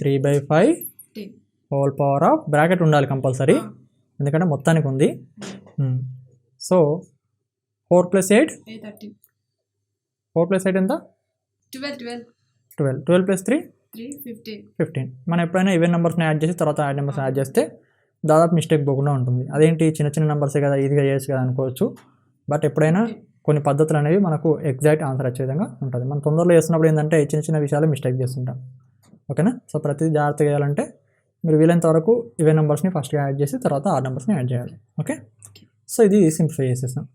3/5 10 హోల్ పవర్ ఆఫ్ బ్రాకెట్ ఉండాలి కంపల్సరీ, ఎందుకంటే మొత్తానికి ఉంది. సో 4 ప్లస్ 8 13 4 ప్లస్ 8 ఎంత? 12 12 ప్లస్ 3 15. మనం ఎప్పుడైనా ఈవెన్ నెంబర్స్ని యాడ్ చేసి తర్వాత యాడ్ నెంబర్స్ యాడ్ చేస్తే దాదాపు మిస్టేక్ పోకుండా ఉంటుంది. అదేంటి చిన్న చిన్న నెంబర్సే కదా ఈజీగా చేయొచ్చు కదా అనుకోవచ్చు, బట్ ఎప్పుడైనా కొన్ని పద్ధతులు అనేవి మనకు ఎగ్జాక్ట్ ఆన్సర్ వచ్చే విధంగా ఉంటుంది. మనం తొందరలో చేస్తున్నప్పుడు ఏంటంటే చిన్న చిన్న విషయాలు మిస్టేక్ చేస్తుంటాం. ఓకేనా? సో ప్రతిదీ జాగ్రత్తగా చేయాలంటే మీరు వీలైనంత వరకు ఈవెన్ నెంబర్స్ని ఫస్ట్గా యాడ్ చేసి తర్వాత ఆ నెంబర్స్ని యాడ్ చేయాలి. ఓకే, సో ఇది సింప్లిఫై చేసేసాం.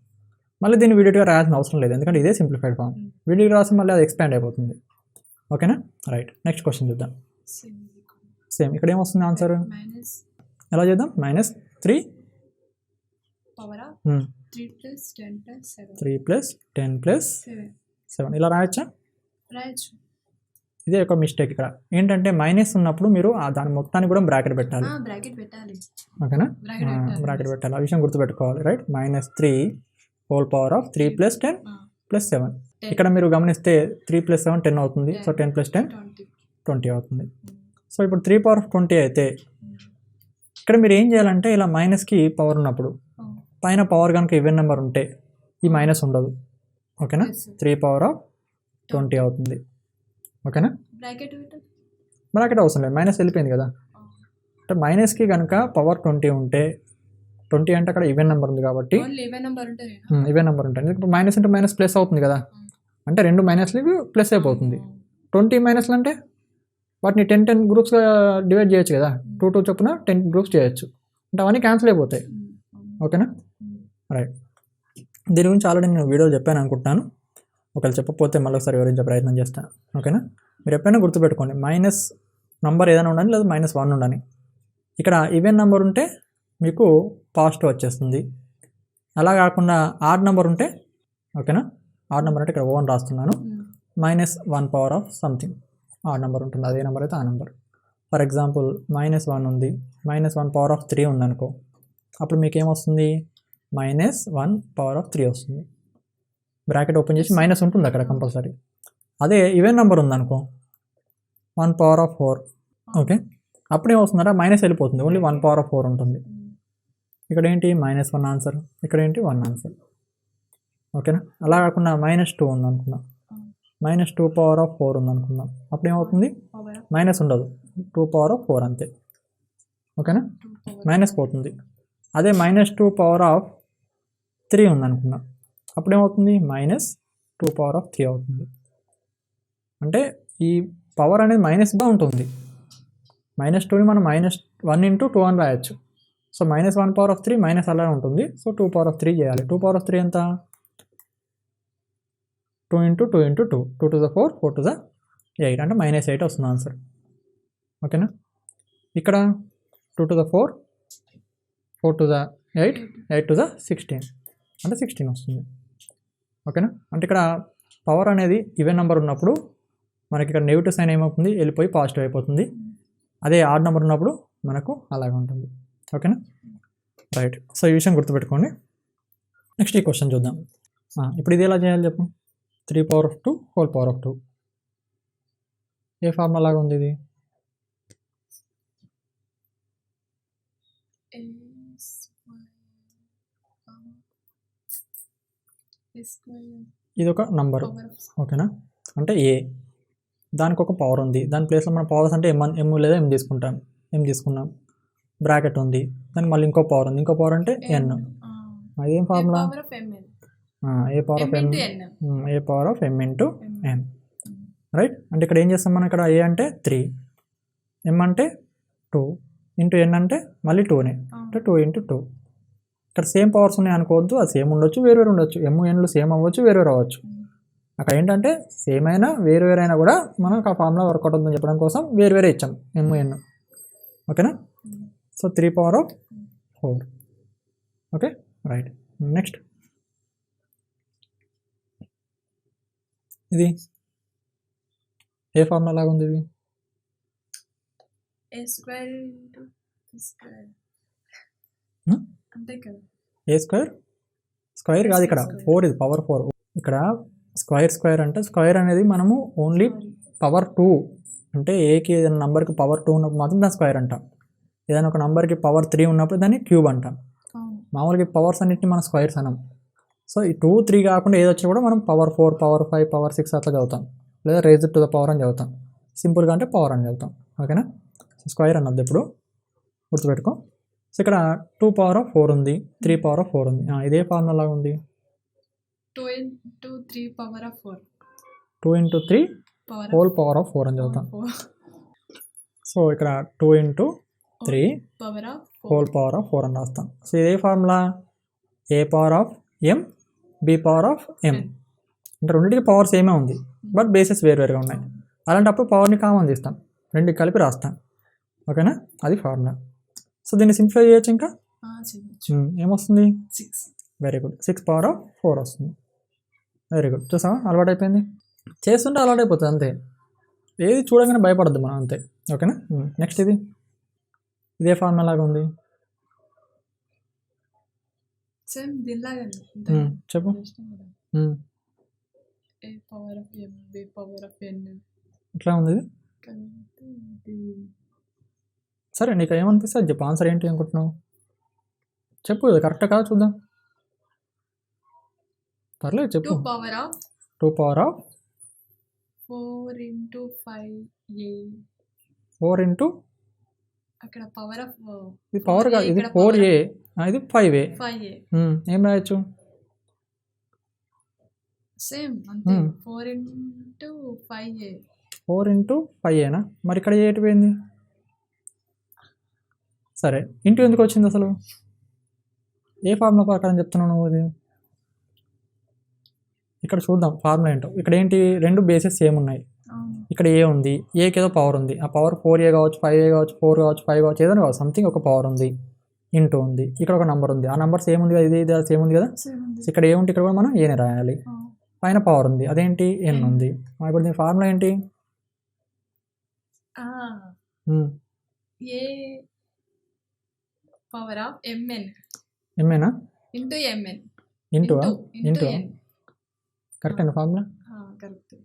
మళ్ళీ దీన్ని వీడియోగా రాయాల్సిన అవసరం లేదు, ఎందుకంటే ఇదే సింప్లిఫైడ్ ఫామ్. వీడియోకి రాసి మళ్ళీ అది ఎక్స్పాండ్ అయిపోతుంది. ఓకేనా? రైట్. నెక్స్ట్ క్వశ్చన్ చూద్దాం. సేమ్ ఇక్కడ ఏమొస్తుంది ఆన్సర్? ఎలా చేద్దాం? -3 power of 3 plus 10 plus 7 3 plus 10 plus 7 ఇలా రాయొచ్చా? రాయొచ్చు. ఇదే ఒక మిస్టేక్ ఇక్కడ ఏంటంటే మైనస్ ఉన్నప్పుడు మీరు దాని మొత్తాన్ని కూడా బ్రాకెట్ పెట్టాలి. బ్రాకెట్ పెట్టాలి. ఓకేనా? బ్రాకెట్ పెట్టాలి, ఆ విషయం గుర్తుపెట్టుకోవాలి. Right. -3 whole power of 3 plus 10 plus 7. ఇక్కడ మీరు గమనిస్తే 3 ప్లస్ 7 10 అవుతుంది. సో 10 ప్లస్ 10 20 అవుతుంది. సో ఇప్పుడు 3 పవర్ ఆఫ్ 20 అయితే ఇక్కడ మీరు ఏం చేయాలంటే ఇలా మైనస్కి పవర్ ఉన్నప్పుడు పైన పవర్ కనుక ఈవెన్ నెంబర్ ఉంటే ఈ మైనస్ ఉండదు. ఓకేనా? 3 పవర్ ఆఫ్ 20 అవుతుంది. ఓకేనా? బ్రాకెట్ అవసరం లేదు, మైనస్ వెళ్ళిపోయింది కదా. అంటే మైనస్కి కనుక పవర్ 20 ఉంటే 20 అంటే అక్కడ ఈవెన్ నెంబర్ ఉంది కాబట్టి ఈవెన్ నెంబర్ ఉంటుంది. ఎందుకంటే మైనస్ అంటే మైనస్ ప్లస్ అవుతుంది కదా, అంటే రెండు మైనస్లు ప్లస్ అయిపోతుంది. 20 మైనస్లు అంటే వాటిని 10 గ్రూప్స్గా డివైడ్ చేయొచ్చు కదా, 2 చొప్పున 10 గ్రూప్స్ చేయొచ్చు, అంటే అవన్నీ క్యాన్సిల్ అయిపోతాయి. ఓకేనా? రైట్. దీని గురించి ఆల్రెడీ నేను వీడియోలో చెప్పాను అనుకుంటున్నాను, ఒకవేళ చెప్పకపోతే మళ్ళీ ఒకసారి వివరించే ప్రయత్నం చేస్తాను. ఓకేనా? మీరు ఎప్పుడైనా గుర్తుపెట్టుకోండి, మైనస్ నంబర్ ఏదైనా ఉండాలి లేదా -1 ఉండాలి. ఇక్కడ ఈవెన్ నెంబర్ ఉంటే మీకు పాజిటివ్ వచ్చేస్తుంది. అలా కాకుండా ఆడ్ నెంబర్ ఉంటే, ఓకేనా, ఆడ్ నెంబర్ అంటే ఇక్కడ 1 రాస్తున్నాను, -1 power of something odd number ఉంటుంది. అదే నెంబర్ అయితే ఆ నెంబర్. ఫర్ ఎగ్జాంపుల్ -1 ఉంది, -1 పవర్ ఆఫ్ 3 ఉందనుకో, అప్పుడు మీకు ఏమొస్తుంది? -1 పవర్ ఆఫ్ 3 వస్తుంది. బ్రాకెట్ ఓపెన్ చేసి మైనస్ ఉంటుంది అక్కడ కంపల్సరీ. అదే ఈవెన్ నెంబర్ ఉందనుకో 1 పవర్ ఆఫ్ 4, ఓకే, అప్పుడు ఏమవుతుందంటే మైనస్ వెళ్ళిపోతుంది, ఓన్లీ 1 పవర్ ఆఫ్ 4 ఉంటుంది. ఇక్కడ ఏంటి? -1 ఆన్సర్, ఇక్కడ ఏంటి 1 ఆన్సర్. ఓకేనా? అలా కాకుండా -2 ఉందనుకుందాం, -2 పవర్ ఆఫ్ 4 ఉందనుకుందాం, అప్పుడు ఏమవుతుంది? మైనస్ ఉండదు, 2 పవర్ ఆఫ్ 4 అంతే. ఓకేనా? మైనస్ పోతుంది. అదే -2 పవర్ ఆఫ్ 3 ఉందనుకుందాం, అప్పుడు ఏమవుతుంది? -2 పవర్ ఆఫ్ 3 అవుతుంది. అంటే ఈ పవర్ అనేది మైనస్గా ఉంటుంది. -2ని మనం -1 × 2 అని రాయొచ్చు. సో -1 పవర్ ఆఫ్ 3 మైనస్ అలా ఉంటుంది. సో 2 పవర్ ఆఫ్ 3 చేయాలి. 2 పవర్ ఆఫ్ 3 ఎంత? 2 × 2 × 2, 2 to the 4, 4 to the 8, అంటే -8 వస్తుంది ఆన్సర్. ఓకేనా? ఇక్కడ 2 to the 4, 4 to the 8, 8 to the 16, అంటే 16 వస్తుంది. ఓకేనా? అంటే ఇక్కడ పవర్ అనేది ఈవెన్ నెంబర్ ఉన్నప్పుడు మనకి ఇక్కడ నెగిటివ్ సైన్ ఏమవుతుంది? వెళ్ళిపోయి పాజిటివ్ అయిపోతుంది. అదే ఆడ్ నెంబర్ ఉన్నప్పుడు మనకు అలాగే ఉంటుంది. ఓకేనా? రైట్. సో ఈ విషయం గుర్తుపెట్టుకోండి. నెక్స్ట్ ఈ క్వశ్చన్ చూద్దాం. ఇప్పుడు ఇది ఎలా చేయాలి చెప్పు? 3 power of 2 whole power of 2 A formula లాగా ఉంది ఇది? ఇది ఒక నంబరు, ఓకేనా, అంటే ఏ, దానికి ఒక పవర్ ఉంది, దాని ప్లేస్లో మన పవర్స్ అంటే ఎమ్ లేదా ఎం తీసుకుంటాం, ఎం తీసుకున్నాం, బ్రాకెట్ ఉంది, దానికి మళ్ళీ ఇంకో పవర్ ఉంది, ఇంకో పవర్ అంటే ఎన్. అదేం formula? A power of m, a power of M into n. Right. అంటే ఇక్కడ ఏం చేస్తాం మనం? ఇక్కడ ఏ అంటే 3, ఎం అంటే 2, ఇంటూ ఎన్ అంటే మళ్ళీ 2నే, అంటే 2 × 2. ఇక్కడ సేమ్ పవర్స్ ఉన్నాయి అనుకోవద్దు, అది సేమ్ ఉండొచ్చు, వేరు ఉండొచ్చు, ఎమ్ ఎన్లు సేమ్ అవ్వచ్చు, వేరు అవ్వచ్చు. అక్కడ ఏంటంటే సేమ్ అయినా వేరు అయినా కూడా మనకు ఆ ఫార్ములా వర్కౌట్ అవుతుందని చెప్పడం కోసం వేరే ఇచ్చాం ఎమ్ ఎన్. ఓకేనా? So 3 power of 4. Okay, right. Next ఇది ఏ ఫార్ములా లాగా ఉంది? ఇది అంతే కదా. ఏ స్క్వేర్ స్క్వేర్ కాదు ఇక్కడ 4 ఇది పవర్ 4 ఇక్కడ స్క్వేర్ అంటే స్క్వేర్ అనేది మనము ఓన్లీ పవర్ 2 అంటే ఏకి ఏదైనా నెంబర్కి పవర్ 2 ఉన్నప్పుడు మాత్రం దాని స్క్వేర్ అంటాం. ఏదైనా ఒక నెంబర్కి పవర్ 3 ఉన్నప్పుడు దాన్ని క్యూబ్ అంటాం. మామూలుగా పవర్స్ అన్నింటినీ మనం స్క్వేర్స్ అనం. సో ఈ 2, 3 కాకుండా ఏది వచ్చినా కూడా మనం పవర్ 4, పవర్ 5, పవర్ 6 అట్లా చదువుతాం, లేదా రేజ్ టు ద పవర్ అని చదువుతాం. సింపుల్గా అంటే పవర్ అని చదువుతాం. ఓకేనా. సో స్క్వేర్ అన్నది ఎప్పుడు గుర్తుపెట్టుకో. సో ఇక్కడ 2 పవర్ ఆఫ్ 4 ఉంది, 3 పవర్ ఆఫ్ 4 ఉంది. ఇదే ఫార్ములా లాగా ఉంది. 2 into 3 power of 4. 2 into 3 whole power of 4 అని చదువుతాం. సో ఇక్కడ 2 into 3 power of 4. Whole power of 4 అని రాస్తాం. సో ఇదే formula A power of M B power of M అంటే రెండింటికి పవర్ సేమే ఉంది, బట్ బేసెస్ వేరువేరుగా ఉన్నాయి. అలాంటప్పుడు పవర్ని కామన్ తీస్తాం, రెండు కలిపి రాస్తాం. ఓకేనా, అది ఫార్ములా. సో దీన్ని సింప్లిఫై చేయొచ్చు. ఇంకా ఏమొస్తుంది? 6. Very good. 6 పవర్ ఆఫ్ 4 వస్తుంది. Very good. చూసావా, అలవాటు అయిపోయింది. చేస్తుంటే అలవాటు అయిపోతుంది అంతే. ఏది చూడగానే భయపడద్దు మనం అంతే. ఓకేనా. నెక్స్ట్ ఇదే ఫార్ములా లాగా ఉంది. సేమ్ దీనిలాగా చెప్పు. A power of M B power of N ఇట్లా ఉంది ఇది. సరే నీకు ఏమనిపిస్తే అది చెప్పు. ఆన్సర్ ఏంటి అనుకుంటున్నావు చెప్పు. ఇది కరెక్ట్ కాదు చూద్దాం. పర్లేదు చెప్పు. 2 power of 2 power of 4 into 5a. 4 into అక్కడ పవర్ ఆఫ్ ఇది పవర్ కాదు, ఇది 4a, ఇది 5a. ఏం రాయొచ్చు? సేమ్ అంతే. 4 into 5a. 4 into 5a. మరి ఇక్కడ ఏటి పోయింది? సరే, ఇంటూ ఎందుకు వచ్చింది అసలు? ఏ ఫార్ములా ప్రకారం చెప్తున్నావు నువ్వు? అది ఇక్కడ చూద్దాం ఫార్ములా ఏంటో. ఇక్కడ ఏంటి, రెండు బేసెస్ సేమ్ ఉన్నాయి. ఇక్కడ ఏ ఉంది, ఏకి ఏదో పవర్ ఉంది. ఆ పవర్ 4a కావచ్చు, 5a కావచ్చు, 4 కావచ్చు, 5 కావచ్చు, ఏదైనా కావచ్చు, సంథింగ్ ఒక పవర్ ఉంది. ఇంటూ ఉంది, ఇక్కడ ఒక నెంబర్ ఉంది. ఆ నెంబర్ సేమ్ ఉంది కదా, ఇది సేమ్ ఉంది కదా. ఇక్కడ ఏముంటే ఇక్కడ కూడా మనం ఏనే రాయాలి. పైన పవర్ ఉంది, అదేంటి ఎన్ ఉంది. ఇప్పుడు దీని ఫార్ములా ఏంటి? A power of mn. ఎంఏనా? Into mn. Into n. Correct అండి ఫార్ములా. కరెక్ట్.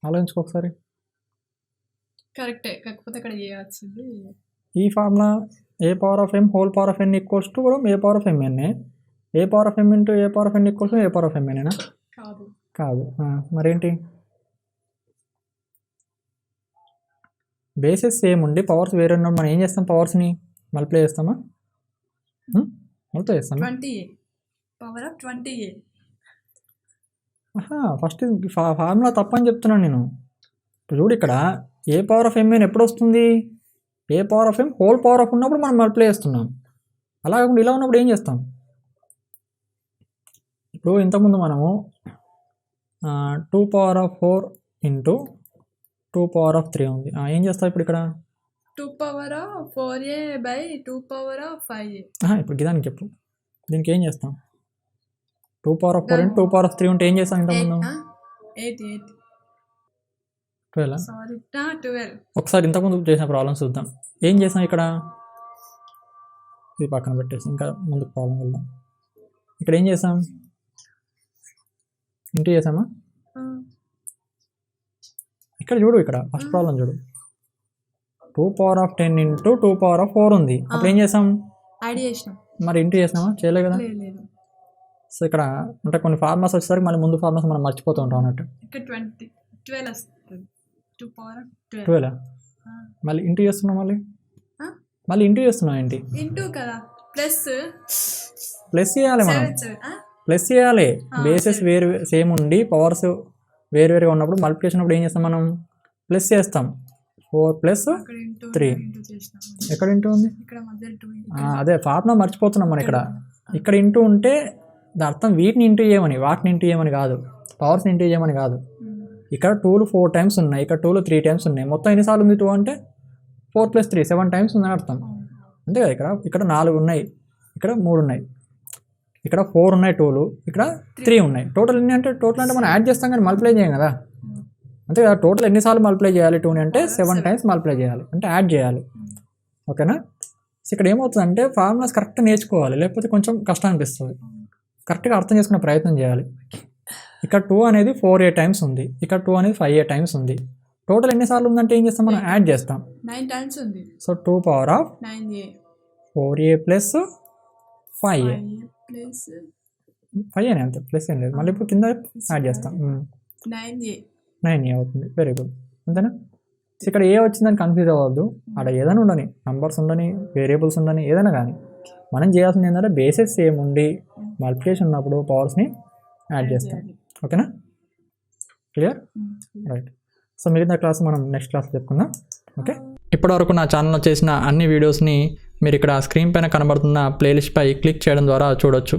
ఆలోచించుకో ఒకసారి. కరెక్టే, కాకపోతే ఇక్కడ ఏ వచ్చింది. ఈ formula A power of M whole power of N equals to కూడా A power of MN. A power of M into A power of N equals to A power of MN. కాదు కాదు. మరేంటి? Bases same ఉండి powers వేరే ఉన్నప్పుడు మనం ఏం చేస్తాం? పవర్స్ని మల్టిప్లై చేస్తామా? మల్టిప్లై చేస్తామా? 20a power of 20a. First formula తప్పని చెప్తున్నాను నేను. ఇప్పుడు చూడు, ఇక్కడ ఏ పవర్ ఆఫ్ ఎంఎన్ ఎప్పుడు వస్తుంది? A power of M whole power of ఉన్నప్పుడు మనం మల్టిప్లై చేస్తున్నాం. అలా కాకుండా ఇలా ఉన్నప్పుడు ఏం చేస్తాం? ఇప్పుడు ఇంతకుముందు మనము 2 power of 4 into 2 power of 3 ఉంది. ఏం చేస్తాం ఇప్పుడు ఇక్కడ? 2 power of 4a by 2 power of 5a. ఇప్పుడు దానికి చెప్పు. దీనికి ఏం చేస్తాం? 2 power of 4 into 2 power of 3 ఉంటే ఏం చేస్తాం? ఇంతకుముందు 12. సారీ 12. ఒకసారి ఇంతకుముందు చేసిన ప్రాబ్లమ్స్ చూద్దాం. ఏం చేసాం ఇక్కడ? ఇది పక్కన పెట్టేసి ఇంకా ముందు ప్రాబ్లం వెళ్దాం. ఇక్కడ ఏం చేసాం? ఇంటూ చేసామా? ఇక్కడ చూడు, ఇక్కడ ఫస్ట్ ప్రాబ్లం చూడు. 2 power of 10 into 2 power of 4 ఉంది. అప్పుడు ఏం చేసాం? యాడ్ చేసినాం. మరి ఇంటూ చేసినామా? చేయలే కదా. సో ఇక్కడ అంటే కొన్ని ఫార్ములాస్ వచ్చేసరికి మళ్ళీ ముందు ఫార్ములాస్ మనం మర్చిపోతూ ఉంటాం అన్నట్టు. ఇక్కడ 12 వస్తుంది. 2 పవర్ ఆఫ్ 12 మళ్ళీ ఇంటూ చేస్తున్నాం. మళ్ళీ ఇంటూ చేస్తున్నాం ఏంటి? ఇంటూ కదా, ప్లస్ చేయాలి మనం. ప్లస్ చేయాలి. బేసెస్ వేరు సేమ్ ఉండి పవర్స్ వేరువేరుగా ఉన్నప్పుడు మల్టిప్లికేషన్ అప్పుడు ఏం చేస్తాం? మనం ప్లస్ చేస్తాం. 4 ప్లస్ 3. ఎక్కడ ఇంటూ ఉంది? అదే ఫార్ములా మర్చిపోతున్నాం మనం ఇక్కడ. ఇక్కడ ఇంటూ ఉంటే దాని అర్థం వీటిని ఇంటూ చేయమని, వాటిని ఇంటూ చేయమని కాదు, పవర్స్ని ఇంటూ చేయమని కాదు. ఇక్కడ 2లు 4 టైమ్స్ ఉన్నాయి, ఇక్కడ 2లు 3 టైమ్స్ ఉన్నాయి. మొత్తం ఎన్నిసార్లు ఉంది 2 అంటే 4 + 3 7 టైమ్స్ ఉందని అర్థం. అంతే కదా. ఇక్కడ 4 ఉన్నాయి, ఇక్కడ 3 ఉన్నాయి, ఇక్కడ 4 ఉన్నాయి 2లు, ఇక్కడ 3 ఉన్నాయి. టోటల్ ఎన్ని అంటే? టోటల్ అంటే మనం యాడ్ చేస్తాం కానీ మల్టిప్లై చేయం కదా. అంతే కదా. టోటల్ ఎన్నిసార్లు మల్టిప్లై చేయాలి 2ని అంటే 7 టైమ్స్ మల్టిప్లై చేయాలి, అంటే యాడ్ చేయాలి. ఓకేనా. సో ఇక్కడ ఏమవుతుందంటే ఫార్ములాస్ కరెక్ట్ నేర్చుకోవాలి, లేకపోతే కొంచెం కష్టం అనిపిస్తుంది. కరెక్ట్గా అర్థం చేసుకునే ప్రయత్నం చేయాలి. ఇక్కడ 2 అనేది 4a టైమ్స్ ఉంది, ఇక్కడ 2 అనేది 5a టైమ్స్ ఉంది. టోటల్ ఎన్నిసార్లు ఉందంటే ఏం చేస్తాం, మనం యాడ్ చేస్తాం. 9 టైమ్స్ ఉంది. So 2 power of 9a 4a plus 5a. Plus 5a అంతే, ప్లస్ ఏం లేదు. మళ్ళీ ఇప్పుడు కింద యాడ్ చేస్తాం. 9a 9a అవుతుంది. వెరీ గుడ్, అంతేనా? సో ఇక్కడ ఏ వచ్చిందని కన్ఫ్యూజ్ అవ్వద్దు. అక్కడ ఏదైనా ఉండని, నంబర్స్ ఉండని, వేరియబుల్స్ ఉండని, ఏదైనా కానీ మనం చేయాల్సింది ఏంటంటే బేసెస్ సేమ్ ఉండి మల్టిప్లికేషన్ ఉన్నప్పుడు పవర్స్ని యాడ్ చేస్తాం. ఓకేనా? క్లియర్? రైట్. సో మిగతా క్లాస్ మనం నెక్స్ట్ క్లాస్ చెప్పుకుందాం. ఓకే, ఇప్పటివరకు నా ఛానల్లో చేసిన అన్ని వీడియోస్ని మీరు ఇక్కడ స్క్రీన్ పైన కనబడుతున్న ప్లేలిస్ట్పై క్లిక్ చేయడం ద్వారా చూడొచ్చు.